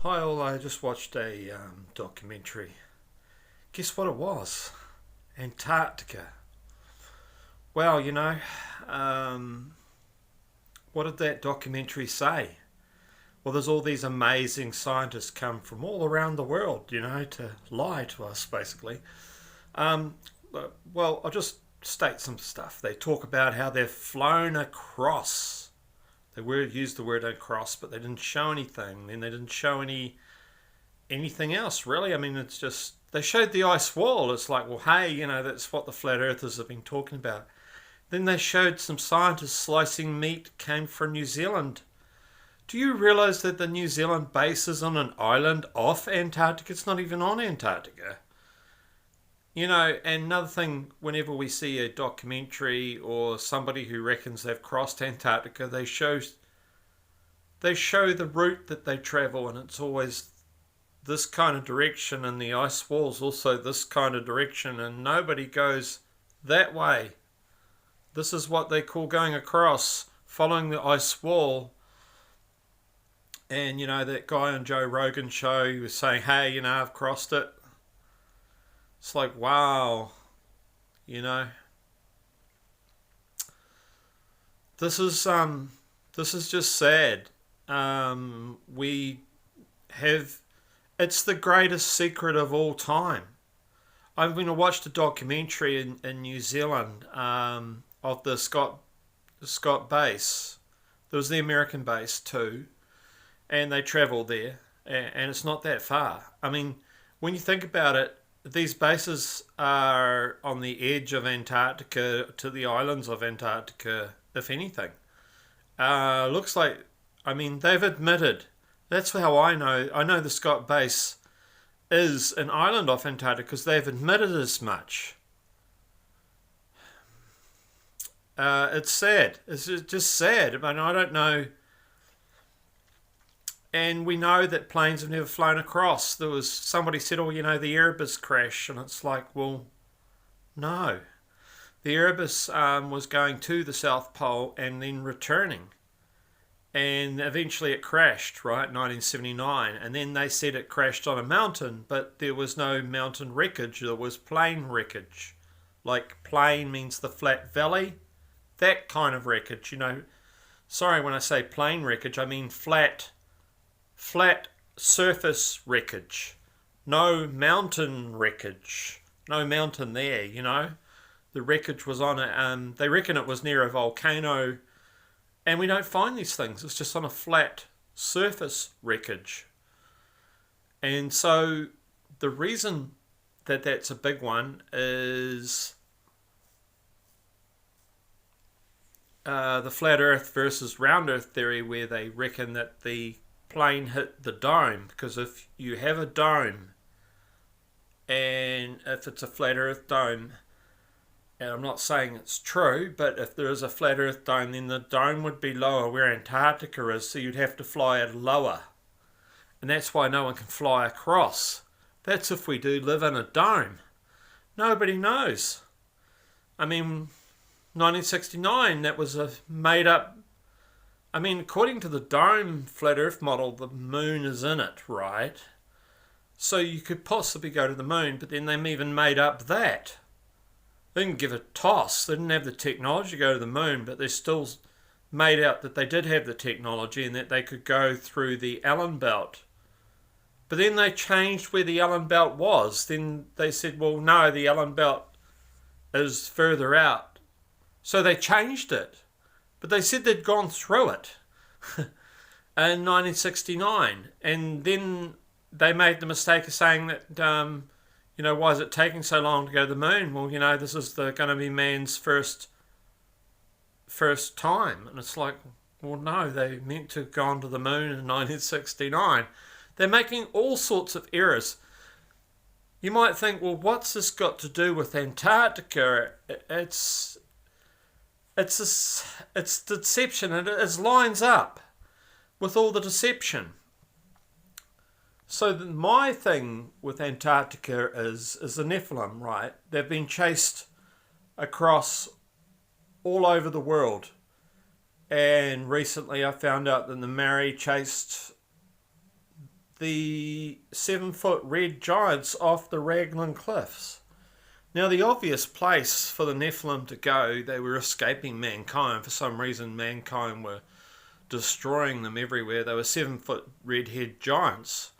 Hi all, I just watched a documentary. Guess what it was? Antarctica. Well, um, what did that documentary say? Well, there's all these amazing scientists come from all around the world, to lie to us, basically. Um, well, I'll just state some stuff. They talk about how they've flown across. They used the word across, but they didn't show anything. Then they didn't show anything else, really. I mean, it's just they showed the ice wall. It's like, well, hey, that's what the flat earthers have been talking about. Then they showed some scientists slicing meat came from New Zealand. Do you realise that the New Zealand base is on an island off Antarctica? It's not even on Antarctica. And another thing, whenever we see a documentary or somebody who reckons they've crossed Antarctica, they show the route that they travel, and it's always this kind of direction, and the ice wall's also this kind of direction, and nobody goes that way. This is what they call going across, following the ice wall. And that guy on Joe Rogan's show, he was saying, hey, I've crossed it. It's like, wow, this is just sad. We have It's the greatest secret of all time. I've been to watch a documentary in New Zealand of the Scott base. There was the American base too, and they travelled there, and it's not that far. I mean, when you think about it, these bases are on the edge of Antarctica to the islands of Antarctica, if anything. Looks like, I mean, they've admitted. That's how I know. I know the Scott base is an island off Antarctica because they've admitted as much. It's sad. It's just sad. I mean, I don't know. And we know that planes have never flown across. There was somebody said, oh, the Erebus crash. And it's like, well, no. The Erebus was going to the South Pole and then returning. And eventually it crashed, right, 1979. And then they said it crashed on a mountain, but there was no mountain wreckage. There was plain wreckage. Like plain means the flat valley. That kind of wreckage, Sorry, when I say plain wreckage, I mean flat surface wreckage. No mountain wreckage. No mountain there, The wreckage was on it. They reckon it was near a volcano. And we don't find these things. It's just on a flat surface wreckage. And so the reason that that's a big one is the flat earth versus round earth theory, where they reckon that the plane hit the dome. Because if you have a dome, and if it's a flat earth dome, and I'm not saying it's true, but if there is a flat earth dome, then the dome would be lower where Antarctica is, so you'd have to fly it lower. And that's why no one can fly across. That's if we do live in a dome. Nobody knows. I mean, 1969, that was a made up... I mean, according to the dome flat earth model, the moon is in it, right? So you could possibly go to the moon, but then they even made up that. They didn't give a toss. They didn't have the technology to go to the moon, but they still made out that they did have the technology and that they could go through the Allen Belt. But then they changed where the Allen Belt was. Then they said, well, no, the Allen Belt is further out. So they changed it. But they said they'd gone through it in 1969. And then they made the mistake of saying that... why is it taking so long to go to the moon? Well, this is going to be man's first time. And it's like, well, no, they meant to have gone to the moon in 1969. They're making all sorts of errors. You might think, well, what's this got to do with Antarctica? It's deception. It lines up with all the deception. So my thing with Antarctica is the Nephilim, right? They've been chased across all over the world. And recently I found out that the Maori chased the 7-foot red giants off the Raglan Cliffs. Now, the obvious place for the Nephilim to go, they were escaping mankind. For some reason, mankind were destroying them everywhere. They were 7-foot redhead giants.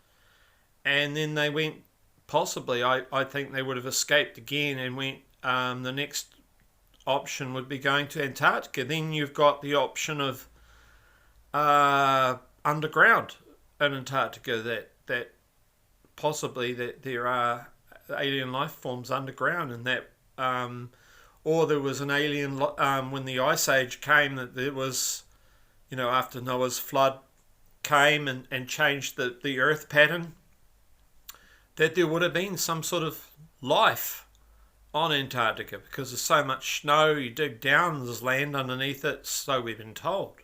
And then they went, possibly, I think they would have escaped again and went, the next option would be going to Antarctica. Then you've got the option of underground in Antarctica, that possibly that there are alien life forms underground, and that or there was an alien when the ice age came, that there was, after Noah's flood came and changed the earth pattern, that there would have been some sort of life on Antarctica, because there's so much snow, you dig down, there's land underneath it, so we've been told.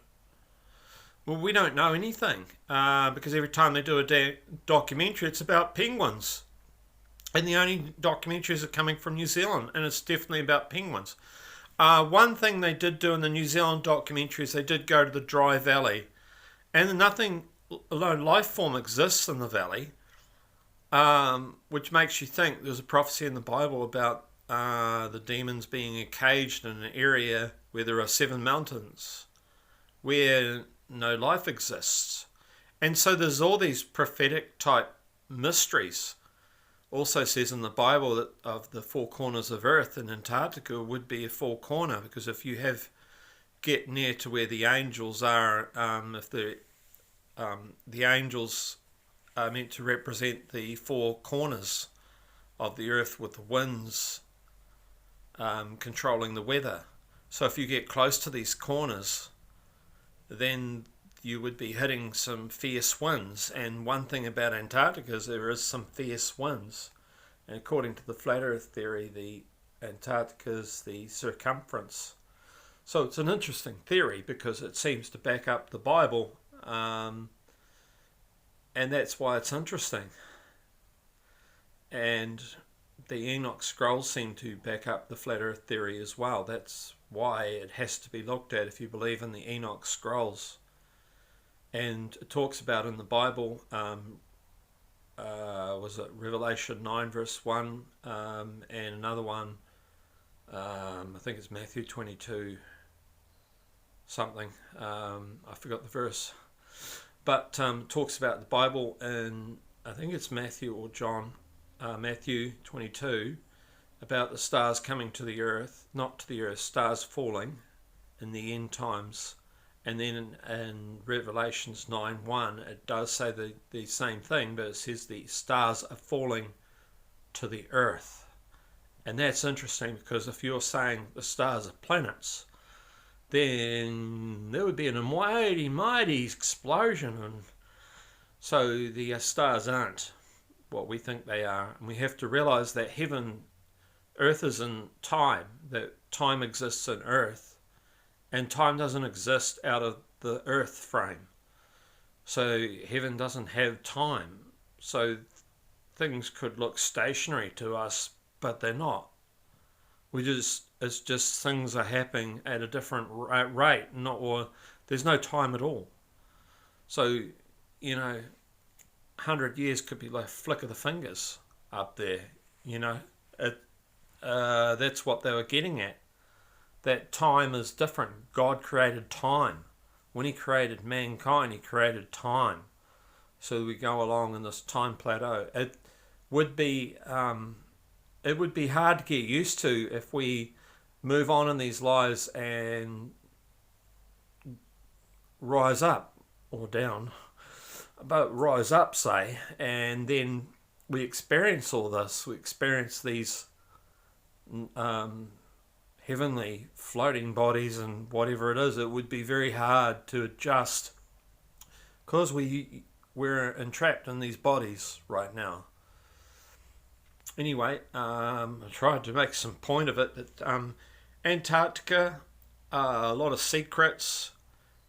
Well, we don't know anything, because every time they do a documentary, it's about penguins. And the only documentaries are coming from New Zealand, and it's definitely about penguins. One thing they did do in the New Zealand documentaries, they did go to the dry valley, and nothing, alone life form exists in the valley, which makes you think there's a prophecy in the Bible about the demons being caged in an area where there are 7 mountains, where no life exists. And so there's all these prophetic type mysteries. Also says in the Bible that of the 4 corners of earth, in Antarctica would be a 4 corner, because if you get near to where the angels are, if the angels are meant to represent the 4 corners of the earth, with the winds controlling the weather. So if you get close to these corners, then you would be hitting some fierce winds. And one thing about Antarctica is there is some fierce winds. And according to the flat earth theory, the Antarctica is the circumference. So it's an interesting theory, because it seems to back up the Bible. And that's why it's interesting. And the Enoch scrolls seem to back up the flat earth theory as well. That's why it has to be looked at if you believe in the Enoch scrolls. And it talks about in the Bible, was it Revelation 9 verse 1, and another one, I think it's Matthew 22 something, I forgot the verse, but talks about the Bible, and I think it's Matthew or John, Matthew 22, about the stars coming to the earth, not to the earth, stars falling in the end times. And then in Revelations 9:1, it does say the same thing, but it says the stars are falling to the earth. And that's interesting, because if you're saying the stars are planets, then there would be a mighty, mighty explosion. And so the stars aren't what we think they are. And we have to realize that earth is in time, that time exists in earth. And time doesn't exist out of the earth frame. So heaven doesn't have time. So things could look stationary to us, but they're not. It's just things are happening at a different rate, or there's no time at all. So, 100 years could be like a flick of the fingers up there, that's what they were getting at. That time is different. God created time. When he created mankind, he created time. So we go along in this time plateau. It would be hard to get used to if we move on in these lives and rise up, or down, but rise up, say, and then we experience all this. We experience these heavenly floating bodies and whatever it is. It would be very hard to adjust, because we're entrapped in these bodies right now. Anyway, I tried to make some point of it, that Antarctica, a lot of secrets,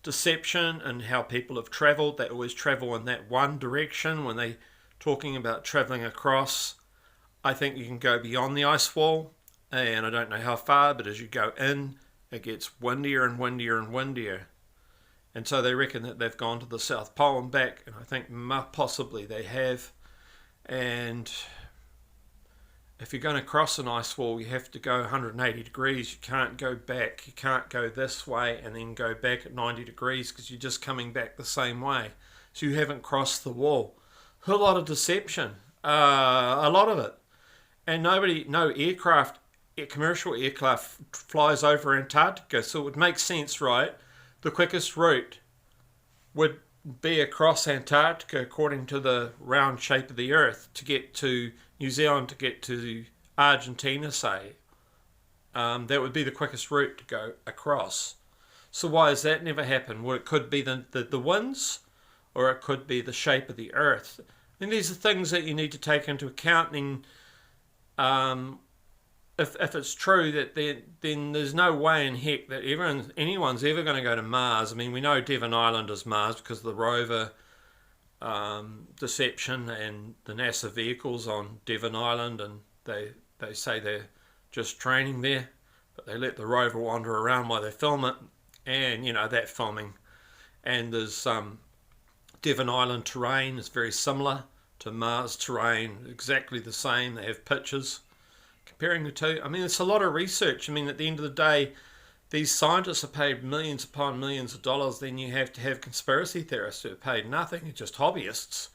deception, and how people have travelled. They always travel in that one direction when they talking about travelling across. I think you can go beyond the ice wall, and I don't know how far, but as you go in, it gets windier and windier and windier. And so they reckon that they've gone to the South Pole and back, and I think possibly they have. And if you're going to cross an ice wall, you have to go 180 degrees. You can't go back. You can't go this way and then go back at 90 degrees because you're just coming back the same way. So you haven't crossed the wall. A whole lot of deception. A lot of it. And no aircraft, commercial aircraft flies over Antarctica. So it would make sense, right? The quickest route would be across Antarctica according to the round shape of the Earth to get to New Zealand, to get to Argentina, say. That would be the quickest route to go across. So why has that never happened? Well, it could be the winds, or it could be the shape of the Earth. And these are things that you need to take into account. And if it's true that then there's no way in heck that anyone's ever going to go to Mars. I mean, we know Devon Island is Mars because of the rover Deception and the NASA vehicles on Devon Island, and they say they're just training there, but they let the rover wander around while they film it, and that filming. And there's Devon Island terrain is very similar to Mars terrain, exactly the same. They have pictures comparing the two. I mean, it's a lot of research. I mean, at the end of the day, these scientists are paid millions upon millions of dollars. Then you have to have conspiracy theorists who are paid nothing, they're just hobbyists,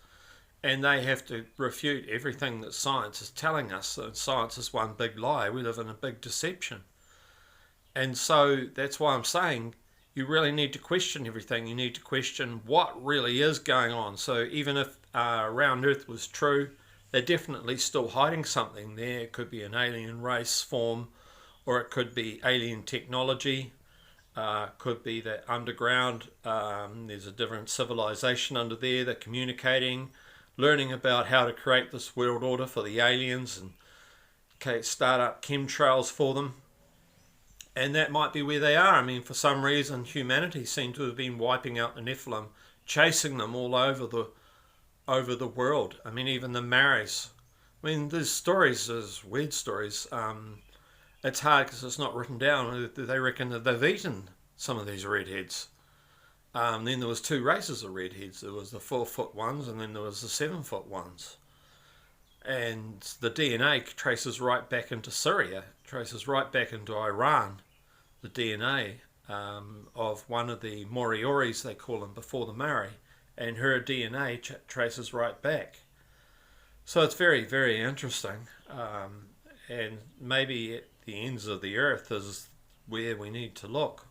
and they have to refute everything that science is telling us. And science is one big lie. We live in a big deception. And so that's why I'm saying you really need to question everything. You need to question what really is going on. So even if round Earth was true, they're definitely still hiding something there. It could be an alien race form, or it could be alien technology. Could be that underground, there's a different civilization under there. They're communicating, learning about how to create this world order for the aliens and start up chemtrails for them. And that might be where they are. I mean, for some reason, humanity seemed to have been wiping out the Nephilim, chasing them all over the world. I mean, even the Maoris. I mean, there's stories, there's weird stories. It's hard because it's not written down. They reckon that they've eaten some of these redheads. Then there was two races of redheads. There was the 4-foot ones, and then there was the 7-foot ones. And the DNA traces right back into Syria, traces right back into Iran. The DNA of one of the Morioris, they call them, before the Maori, and her DNA traces right back. So it's very, very interesting. And maybe at the ends of the earth is where we need to look.